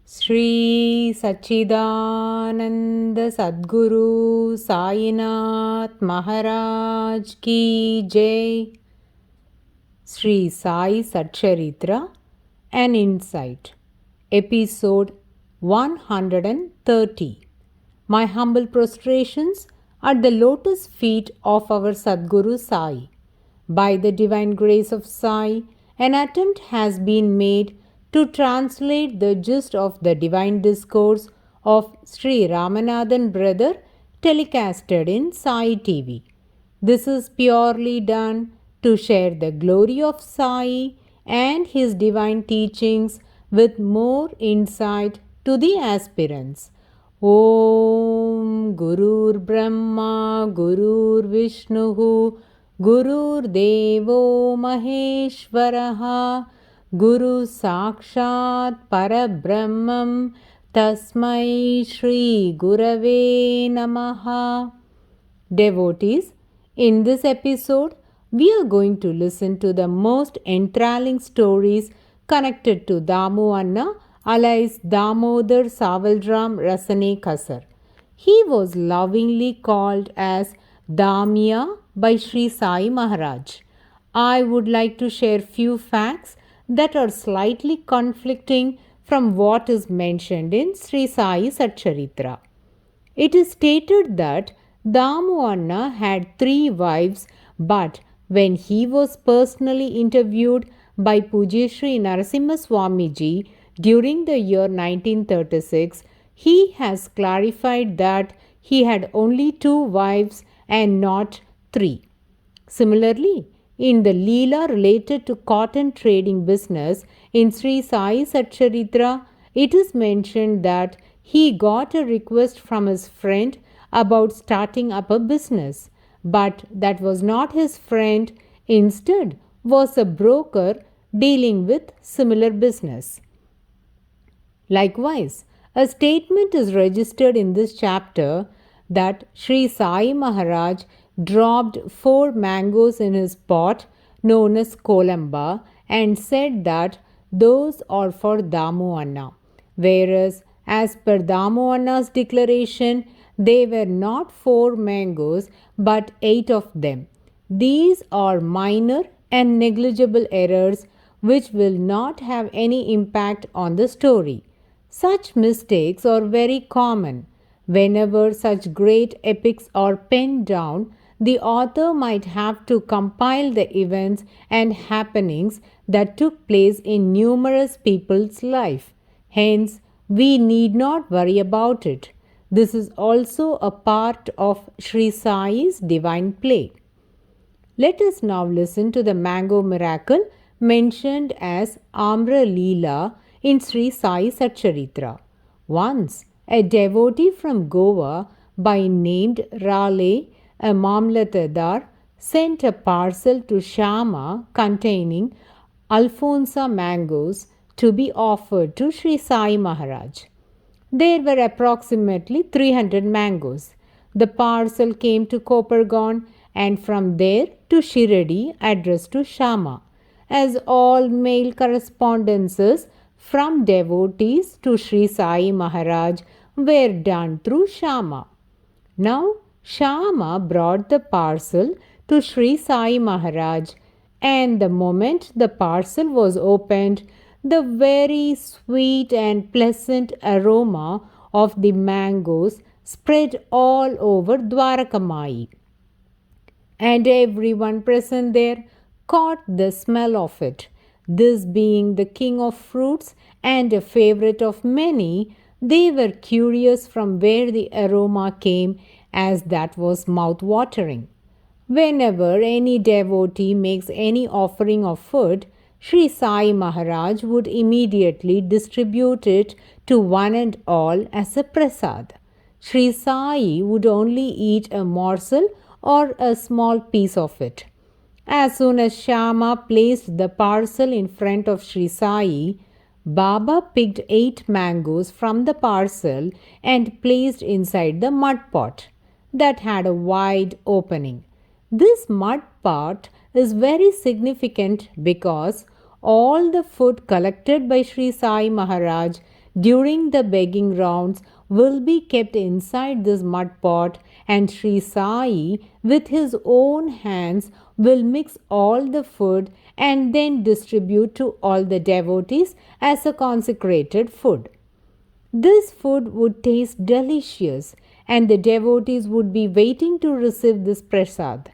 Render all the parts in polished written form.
Sri Sachidananda Sadguru Sainath Maharaj Ki Jai. Sri Sai SATCHARITRA, An Insight. Episode 130. My humble prostrations at the lotus feet of our Sadguru Sai. By the divine grace of Sai, an attempt has been made to translate the gist of the divine discourse of Sri Ramanathan brother telecasted in Sai TV. This is purely done to share the glory of Sai and his divine teachings with more insight to the aspirants. Om Gurur Brahma Gurur Vishnuhu Gurur Devo Maheshwaraha Guru Sakshat Parabrahmam Tasmai Shri Gurave Namaha. Devotees, in this episode, we are going to listen to the most enthralling stories connected to Damu Anna, alias Damodar Savalram Rasane Kasar. He was lovingly called as Damya by Sri Sai Maharaj. I would like to share few facts that are slightly conflicting from what is mentioned in Sri Sai SATCHARITRA. It is stated that Damu Anna had 3 wives, but when he was personally interviewed by Puja Sri Narasimha Swamiji during the year 1936, he has clarified that he had only 2 wives and not 3. Similarly, in the Leela related to cotton trading business in Sri Sai Satcharitra, it is mentioned that he got a request from his friend about starting up a business, but that was not his friend, instead was a broker dealing with similar business. Likewise, a statement is registered in this chapter that Sri Sai Maharaj dropped 4 mangoes in his pot known as Kolamba and said that those are for Damu Anna, whereas as per Damu Anna's declaration, they were not 4 mangoes but 8 of them. These are minor and negligible errors which will not have any impact on the story. Such mistakes are very common. Whenever such great epics are penned down, the author might have to compile the events and happenings that took place in numerous people's life. Hence, we need not worry about it. This is also a part of Sri Sai's divine play. Let us now listen to the mango miracle mentioned as Amra Leela in Sri Sai Satcharitra. Once, a devotee from Goa by named Raleigh, a Mamlatadar, sent a parcel to Shama containing Alfonsa mangoes to be offered to Sri Sai Maharaj. There were approximately 300 mangoes. The parcel came to Kopargaon and from there to Shiradi addressed to Shama. As all mail correspondences from devotees to Sri Sai Maharaj were done through Shama. Now, Shama brought the parcel to Sri Sai Maharaj, and the moment the parcel was opened, the very sweet and pleasant aroma of the mangoes spread all over Dwarakamai, and everyone present there caught the smell of it. This being the king of fruits and a favorite of many, they were curious from where the aroma came, as that was mouth-watering. Whenever any devotee makes any offering of food, Sri Sai Maharaj would immediately distribute it to one and all as a prasad. Sri Sai would only eat a morsel or a small piece of it. As soon as Shama placed the parcel in front of Sri Sai, Baba picked 8 mangoes from the parcel and placed inside the mud pot that had a wide opening. This mud pot is very significant because all the food collected by Sri Sai Maharaj during the begging rounds will be kept inside this mud pot, and Sri Sai with his own hands will mix all the food and then distribute to all the devotees as a consecrated food. This food would taste delicious, and the devotees would be waiting to receive this prasad.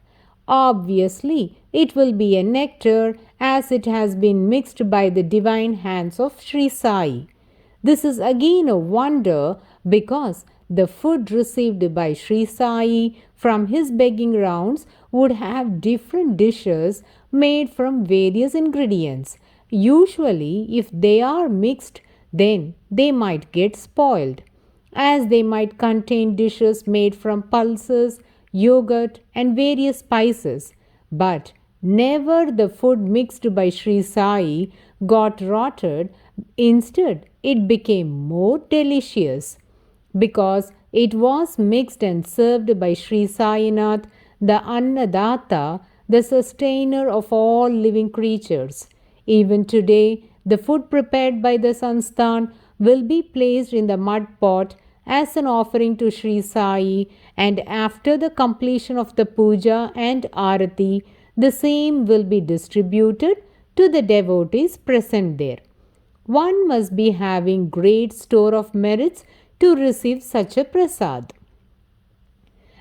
Obviously, it will be a nectar as it has been mixed by the divine hands of Sri Sai. This is again a wonder because the food received by Sri Sai from his begging rounds would have different dishes made from various ingredients. Usually, if they are mixed, then they might get spoiled, as they might contain dishes made from pulses, yogurt, and various spices. But never the food mixed by Sri Sai got rotted. Instead, it became more delicious because it was mixed and served by Sri Sainath, the Annadatta, the sustainer of all living creatures. Even today, the food prepared by the Sansthan will be placed in the mud pot as an offering to Sri Sai, and after the completion of the puja and arati, the same will be distributed to the devotees present there. One must be having great store of merits to receive such a prasad.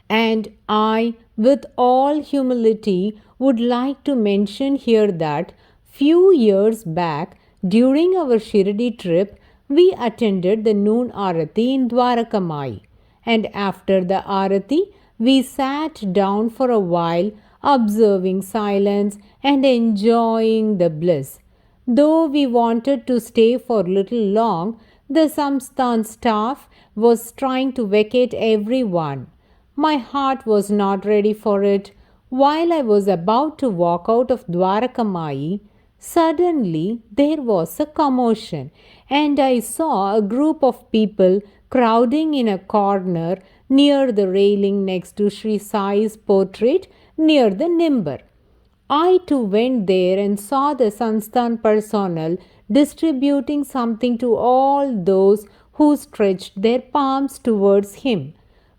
And I, with all humility, would like to mention here that few years back, during our Shirdi trip, we attended the noon arati in Dwarakamai, and after the arati, we sat down for a while, observing silence and enjoying the bliss. Though we wanted to stay for little long, the Samsthan staff was trying to vacate everyone. My heart was not ready for it. While I was about to walk out of Dwarakamai, suddenly there was a commotion, and I saw a group of people crowding in a corner near the railing next to Sri Sai's portrait near the Nimbar. I too went there and saw the Sansthan personnel distributing something to all those who stretched their palms towards him.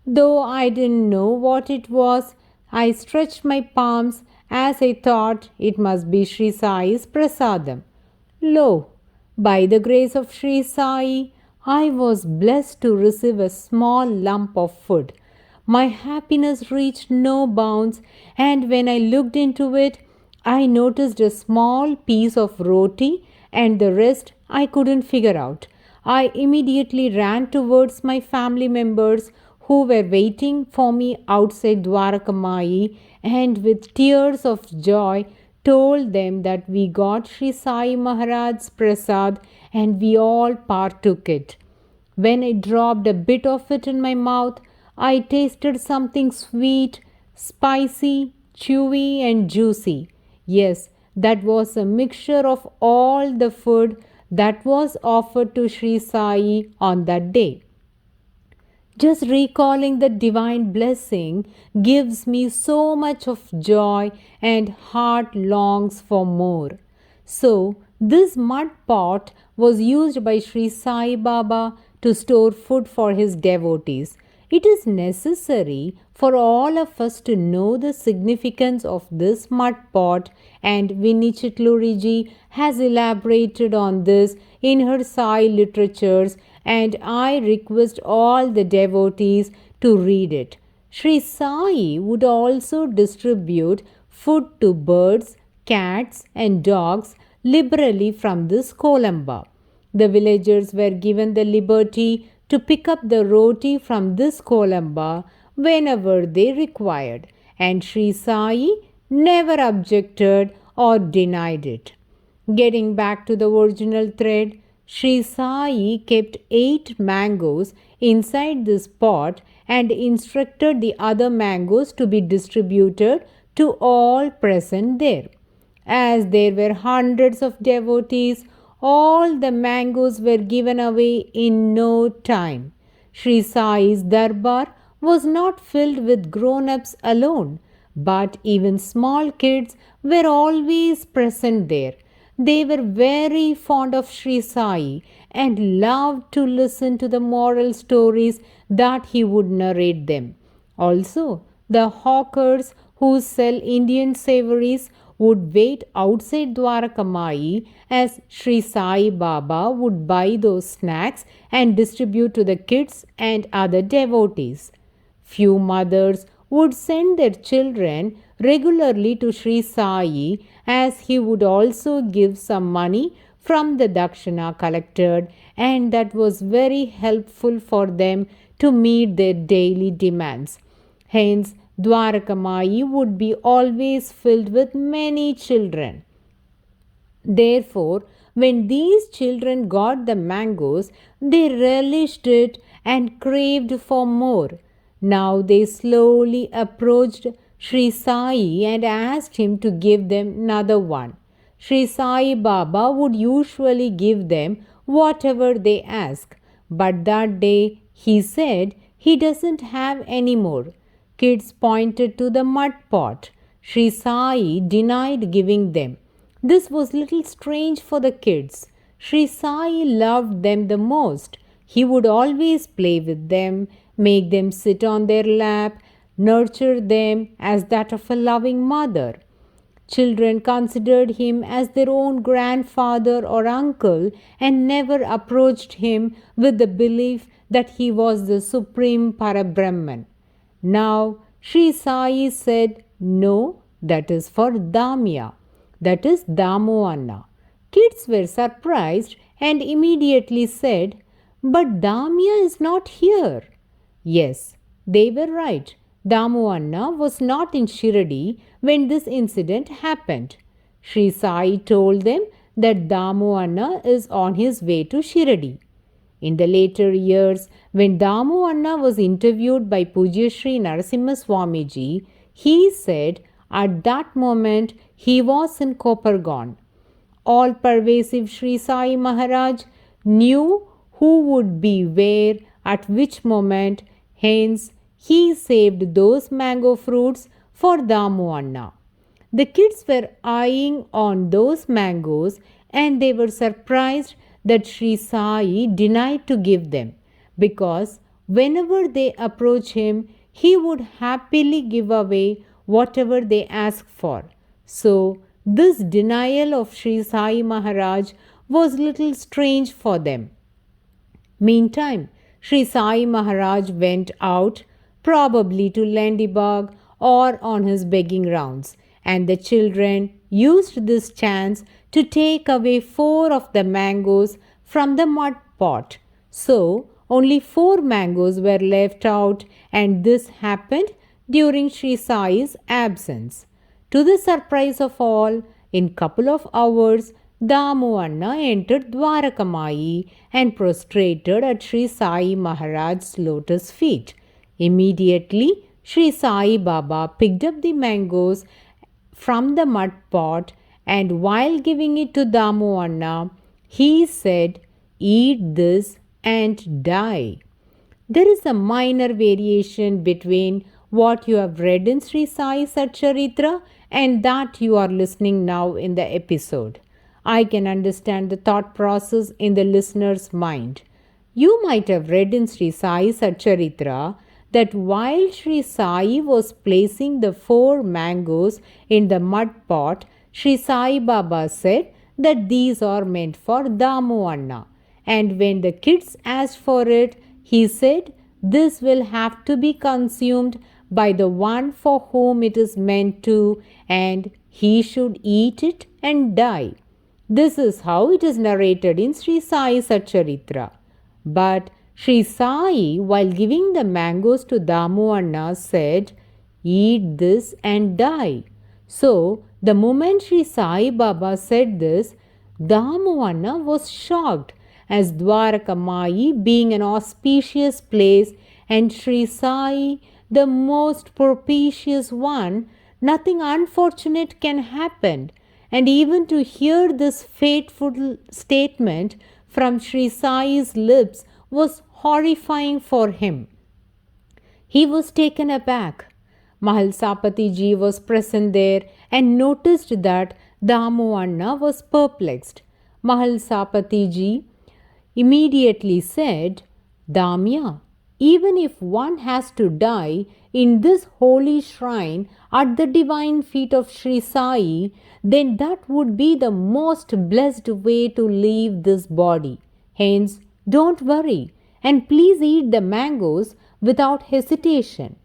Though I didn't know what it was, I stretched my palms as I thought it must be Sri Sai's prasadam. Lo, by the grace of Sri Sai, I was blessed to receive a small lump of food. My happiness reached no bounds, and when I looked into it, I noticed a small piece of roti, and the rest I couldn't figure out. I immediately ran towards my family members who were waiting for me outside Dwarakamai, and with tears of joy told them that we got Sri Sai Maharaj's prasad and we all partook it. When I dropped a bit of it in my mouth, I tasted something sweet, spicy, chewy, and juicy. Yes, that was a mixture of all the food that was offered to Sri Sai on that day. Just recalling the divine blessing gives me so much of joy, and heart longs for more. So, this mud pot was used by Sri Sai Baba to store food for his devotees. It is necessary for all of us to know the significance of this mud pot, and Vinnie Chitluriji has elaborated on this in her Sai literatures, and I request all the devotees to read it. Sri Sai would also distribute food to birds, cats, and dogs liberally from this kolamba. The villagers were given the liberty to pick up the roti from this kolamba whenever they required, and Sri Sai never objected or denied it. Getting back to the original thread, Sri Sai kept 8 mangoes inside this pot and instructed the other mangoes to be distributed to all present there. As there were hundreds of devotees, all the mangoes were given away in no time. Sri Sai's darbar was not filled with grown-ups alone, but even small kids were always present there. They were very fond of Sri Sai, and loved to listen to the moral stories that he would narrate them. Also, the hawkers who sell Indian savories would wait outside Dwarakamai as Sri Sai Baba would buy those snacks and distribute to the kids and other devotees. Few mothers would send their children regularly to Sri Sai as he would also give some money from the dakshina collected, and that was very helpful for them to meet their daily demands. Hence, Dwarakamai would be always filled with many children. Therefore, when these children got the mangoes, they relished it and craved for more. Now they slowly approached Sri Sai and asked him to give them another one. Sri Sai Baba would usually give them whatever they asked, but that day he said he doesn't have any more. Kids pointed to the mud pot. Sri Sai denied giving them. This was little strange for the kids. Sri Sai loved them the most. He would always play with them, make them sit on their lap, nurture them as that of a loving mother. Children considered him as their own grandfather or uncle and never approached him with the belief that he was the supreme Parabrahman. Now, Sri Sai said, "No, that is for Damya, that is Damu Anna." Kids were surprised and immediately said, "But Damya is not here." Yes, they were right. Damu Anna was not in Shiradi when this incident happened. Sri Sai told them that Damu Anna is on his way to Shiradi. In the later years, when Damu Anna was interviewed by Puja Sri Narasimha Swamiji, he said at that moment he was in Kopargaon. All-pervasive Sri Sai Maharaj knew who would be where at which moment, hence he saved those mango fruits for Damu Anna. The kids were eyeing on those mangoes and they were surprised that Sri Sai denied to give them, because whenever they approached him, he would happily give away whatever they asked for. So, this denial of Sri Sai Maharaj was little strange for them. Meantime, Sri Sai Maharaj went out, probably to Landibag or on his begging rounds, and the children used this chance to take away 4 of the mangoes from the mud pot. So, only 4 mangoes were left out, and this happened during Sri Sai's absence. To the surprise of all, in couple of hours, Damu Anna entered Dwarakamai and prostrated at Sri Sai Maharaj's lotus feet. Immediately, Sri Sai Baba picked up the mangoes from the mud pot, and while giving it to Damu Anna, he said, "Eat this and die." There is a minor variation between what you have read in Sri Sai SATCHARITRA and that you are listening now in the episode. I can understand the thought process in the listener's mind. You might have read in Sri Sai SATCHARITRA that while Sri Sai was placing the 4 mangoes in the mud pot, Sri Sai Baba said that these are meant for Damu Anna. And when the kids asked for it, he said, "This will have to be consumed by the one for whom it is meant to, and he should eat it and die." This is how it is narrated in Sri Sai SATCHARITRA. But Sri Sai, while giving the mangoes to Damu Anna, said, "Eat this and die." So, the moment Sri Sai Baba said this, Damu Anna was shocked, as Dwarakamai being an auspicious place and Sri Sai the most propitious one, nothing unfortunate can happen. And even to hear this fateful statement from Sri Sai's lips was horrifying for him. He was taken aback. Mahalsapati ji was present there and noticed that Damu Anna was perplexed. Mahalsapati ji immediately said, Damya, even if one has to die in this holy shrine at the divine feet of Sri Sai, then that would be the most blessed way to leave this body. Hence, don't worry and please eat the mangoes without hesitation.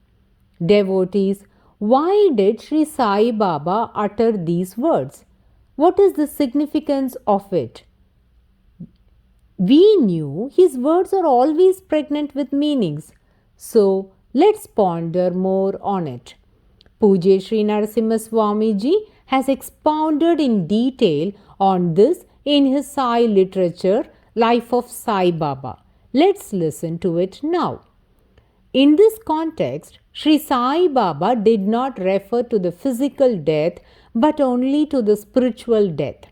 Devotees, why did Sri Sai Baba utter these words? What is the significance of it? We knew his words are always pregnant with meanings. So let's ponder more on it. Puja Sri Narasimha Swamiji has expounded in detail on this in his Sai literature, Life of Sai Baba. Let's listen to it now. In this context, Sri Sai Baba did not refer to the physical death but only to the spiritual death.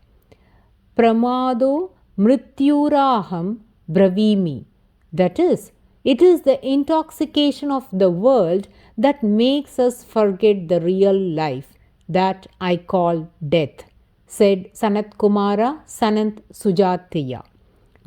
Pramado mrityuraham bravimi. That is, it is the intoxication of the world that makes us forget the real life that I call death, said Sanat Kumara Sanat Sujatiya.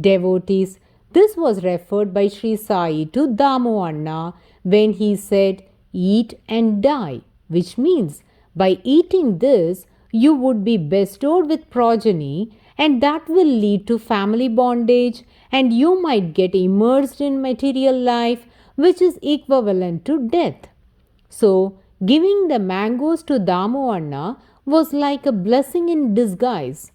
Devotees, this was referred by Sri Sai to Damu Anna when he said, eat and die, which means by eating this, you would be bestowed with progeny and that will lead to family bondage and you might get immersed in material life which is equivalent to death. So, giving the mangoes to Damu Anna was like a blessing in disguise.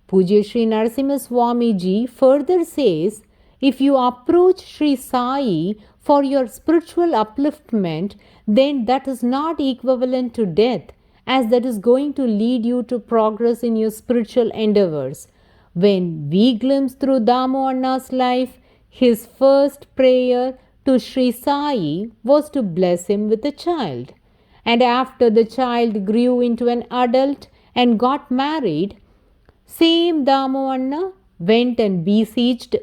Puja Sri Narasimha Swamiji further says, if you approach Sri Sai for your spiritual upliftment, then that is not equivalent to death, as that is going to lead you to progress in your spiritual endeavors. When we glimpse through Damu Anna's life, his first prayer to Sri Sai was to bless him with a child. And after the child grew into an adult and got married, same Damu Anna went and beseeched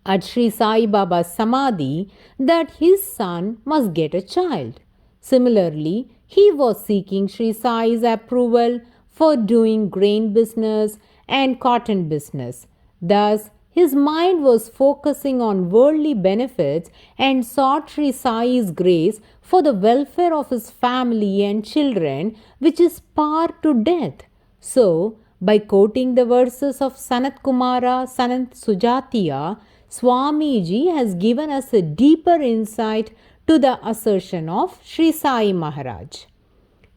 at Sri Sai Baba's Samadhi that his son must get a child. Similarly, he was seeking Sri Sai's approval for doing grain business and cotton business. Thus, his mind was focusing on worldly benefits and sought Sri Sai's grace for the welfare of his family and children, which is par to death. So, by quoting the verses of Sanat Kumara Sanat Sujatiya, Swamiji has given us a deeper insight to the assertion of Sri Sai Maharaj.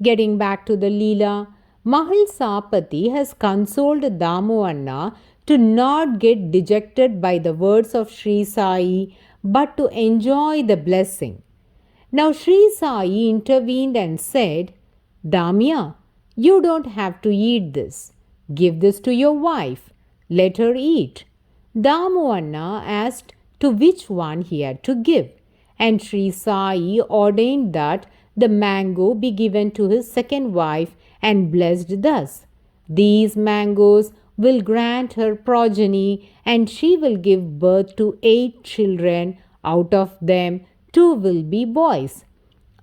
Getting back to the Leela, Mahal Sapati has consoled Damu Anna to not get dejected by the words of Sri Sai but to enjoy the blessing. Now Sri Sai intervened and said, Damya, you don't have to eat this. Give this to your wife. Let her eat. Damu Anna asked to which one he had to give, and Sri Sai ordained that the mango be given to his second wife and blessed thus. These mangoes will grant her progeny and she will give birth to 8 children. Out of them, 2 will be boys.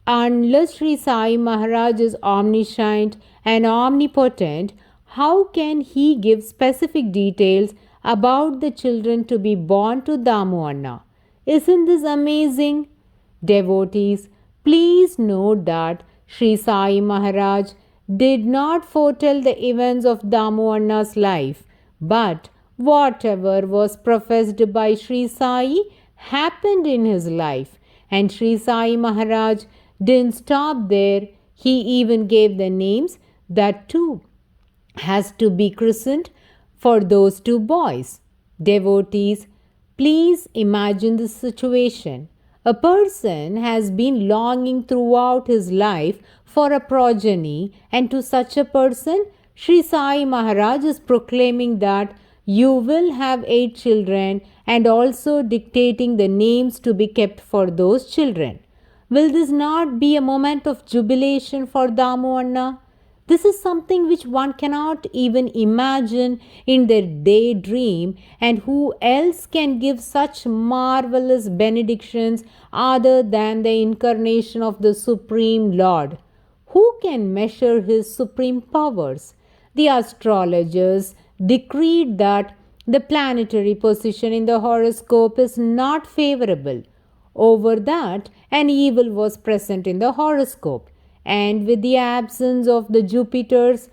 Unless Sri Sai Maharaj is omniscient and omnipotent, how can he give specific details about the children to be born to Damu Anna? Isn't this amazing? Devotees, please note that Sri Sai Maharaj did not foretell the events of Damu Anna's life, but whatever was professed by Sri Sai happened in his life, and Sri Sai Maharaj didn't stop there. He even gave the names that too has to be christened for those 2 boys. Devotees, please imagine this situation. A person has been longing throughout his life for a progeny, and to such a person, Sri Sai Maharaj is proclaiming that you will have 8 children and also dictating the names to be kept for those children. Will this not be a moment of jubilation for Damu Anna? This is something which one cannot even imagine in their daydream, and who else can give such marvelous benedictions other than the incarnation of the Supreme Lord? Who can measure his supreme powers? The astrologers decreed that The planetary position in the horoscope is not favorable. Over that, an evil was present in the horoscope, and with the absence of the Jupiter's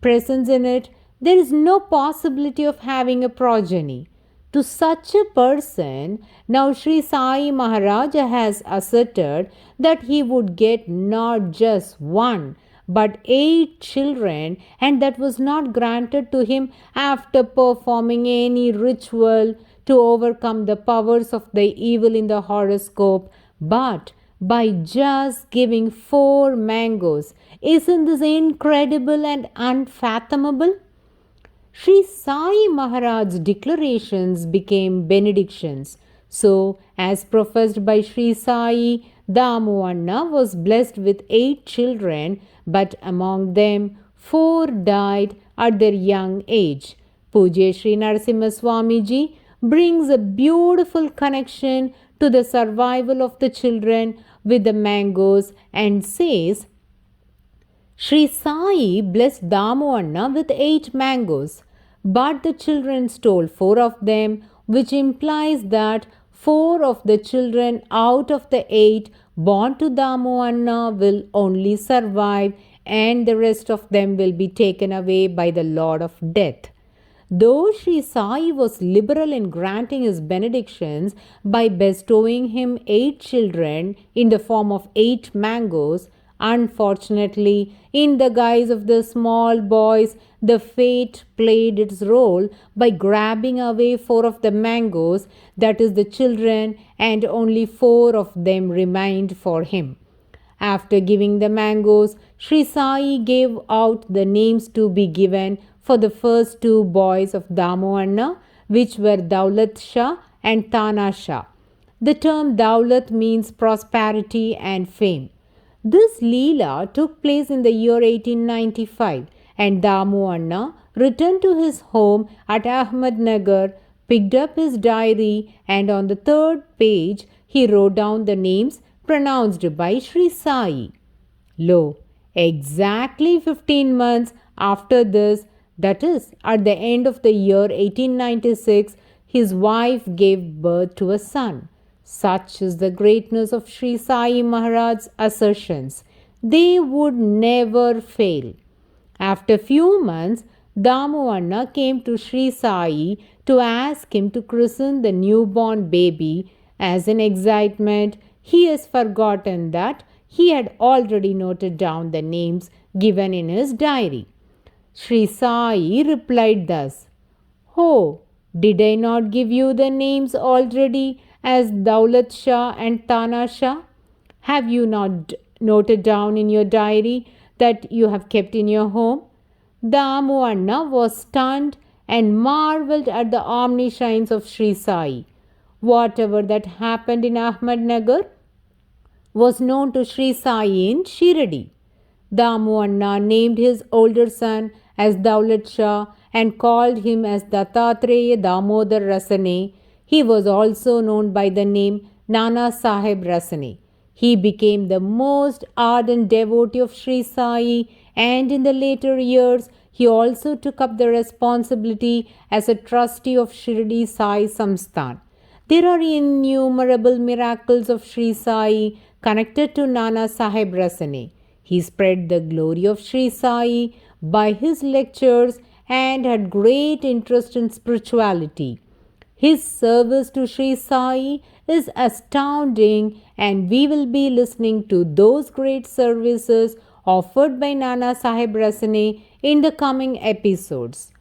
presence in it, there is no possibility of having a progeny. To such a person, now Sri Sai Maharaja has asserted that he would get not just one but 8 children, and that was not granted to him after performing any ritual to overcome the powers of the evil in the horoscope, but by just giving 4 mangoes. Isn't this incredible and unfathomable? Sri Sai Maharaj's declarations became benedictions. So, as professed by Sri Sai, Damu Anna was blessed with 8 children, but among them 4 died at their young age. Puja Sri Narasimha Swamiji brings a beautiful connection to the survival of the children with the mangoes and says, Sri Sai blessed Damu Anna with 8 mangoes, but the children stole 4 of them, which implies that 4 of the children out of the 8 born to Damu Anna will only survive, and the rest of them will be taken away by the Lord of Death. Though Sri Sai was liberal in granting his benedictions by bestowing him 8 children in the form of 8 mangoes, unfortunately, in the guise of the small boys, the fate played its role by grabbing away 4 of the mangoes, that is, the children, and only 4 of them remained for him. After giving the mangoes, Sri Sai gave out the names to be given for the first 2 boys of Damu Anna, which were Daulat Shah and Tana Shah. The term Daulat means prosperity and fame. This Leela took place in the year 1895, and Damu Anna returned to his home at Ahmednagar, picked up his diary, and on the 3rd page he wrote down the names pronounced by Sri Sai. Lo, exactly 15 months after this, that is, at the end of the year 1896, his wife gave birth to a son. Such is the greatness of Sri Sai Maharaj's assertions. They would never fail. After few months, Damu Anna came to Sri Sai to ask him to christen the newborn baby. As in excitement, he has forgotten that he had already noted down the names given in his diary. Sri Sai replied thus, Oh, did I not give you the names already as Daulat Shah and Tana Shah? Have you not noted down in your diary that you have kept in your home? Damu Anna was stunned and marvelled at the omniscience of Sri Sai. Whatever that happened in Ahmednagar was known to Sri Sai in Shirdi. Damu Anna named his older son as Daulat Shah and called him as Dattatreya Damodar Rasane. He was also known by the name Nana Sahib Rasane. He became the most ardent devotee of Sri Sai, and in the later years, he also took up the responsibility as a trustee of Shirdi Sai Samsthan. There are innumerable miracles of Sri Sai connected to Nana Sahib Rasane. He spread the glory of Sri Sai by his lectures and had great interest in spirituality. His service to Sri Sai is astounding, and we will be listening to those great services offered by Nana Sahib Rasane in the coming episodes.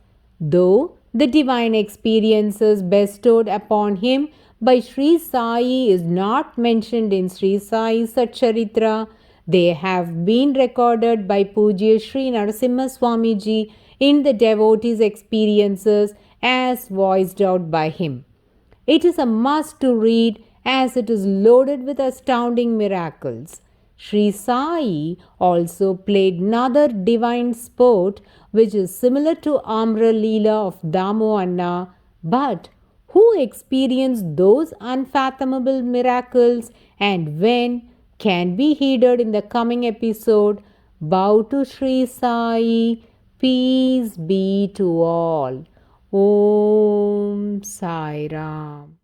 Though the divine experiences bestowed upon him by Sri Sai is not mentioned in Sri Sai's SATCHARITRA, they have been recorded by Puja Sri Narasimha Swamiji in the devotees' experiences as voiced out by him. It is a must to read as it is loaded with astounding miracles. Sri Sai also played another divine sport which is similar to Amra Leela of Damu Anna, but who experienced those unfathomable miracles and when can be heeded in the coming episode. Bow to Sri Sai. Peace be to all. Om Sai Ram.